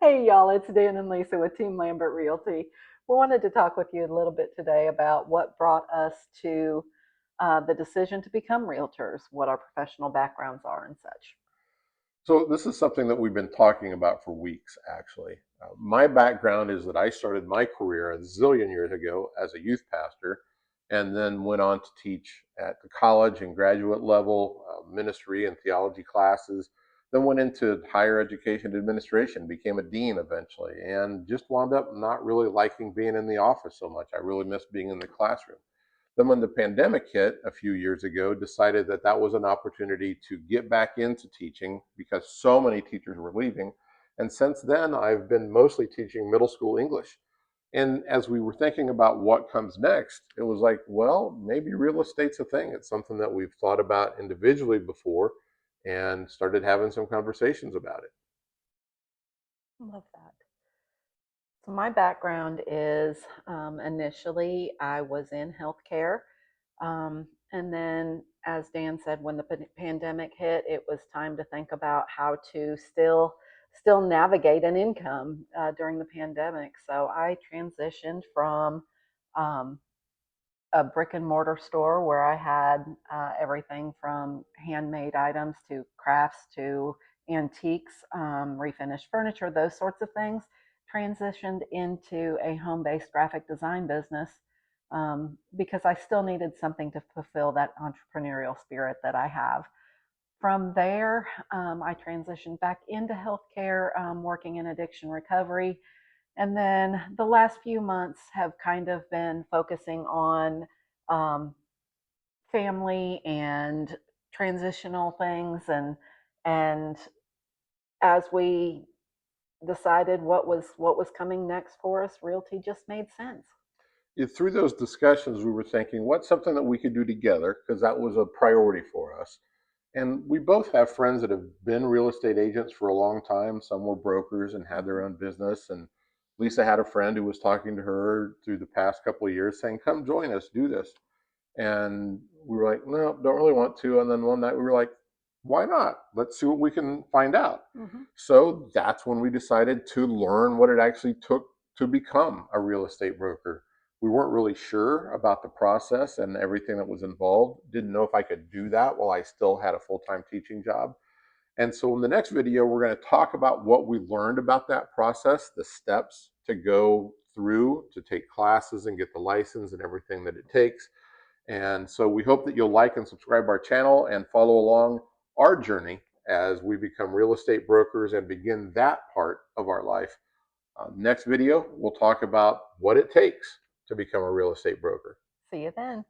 Hey y'all, it's Dan and Lisa with Team Lambert Realty. We wanted to talk with you a little bit today about what brought us to the decision to become realtors, what our professional backgrounds are, and such. So this is something that we've been talking about for weeks, actually. My background is that I started my career a zillion years ago as a youth pastor, and then went on to teach at the college and graduate level, ministry and theology classes. Then went into higher education administration, became a dean eventually, and just wound up not really liking being in the office so much. I really missed being in the classroom. Then, when the pandemic hit a few years ago, decided that that was an opportunity to get back into teaching because so many teachers were leaving. And since then, I've been mostly teaching middle school English. And as we were thinking about what comes next, it was like, well, maybe real estate's a thing. It's something that we've thought about individually before and started having some conversations about it. Love that. So, my background is initially I was in healthcare. And then, as Dan said, when the pandemic hit, it was time to think about how to still navigate an income during the pandemic. So I transitioned from um, a brick and mortar store where I had everything from handmade items to crafts to antiques, refinished furniture, those sorts of things. Transitioned into a home based graphic design business because I still needed something to fulfill that entrepreneurial spirit that I have. From there, I transitioned back into healthcare, working in addiction recovery. And then the last few months have kind of been focusing on um, family and transitional things. And as we decided what was coming next for us, realty just made sense. Through those discussions, we were thinking, what's something that we could do together? Because that was a priority for us. And we both have friends that have been real estate agents for a long time. Some were brokers and had their own business. And Lisa had a friend who was talking to her through the past couple of years saying, come join us, do this. And we were like, no, don't really want to. And then one night we were like, why not? Let's see what we can find out. Mm-hmm. So that's when we decided to learn what it actually took to become a real estate broker. We weren't really sure about the process and everything that was involved. Didn't know if I could do that while I still had a full-time teaching job. And so in the next video, we're going to talk about what we learned about that process, the steps to go through to take classes and get the license and everything that it takes. And so we hope that you'll like and subscribe our channel and follow along our journey as we become real estate brokers and begin that part of our life. Next video, we'll talk about what it takes to become a real estate broker. See you then.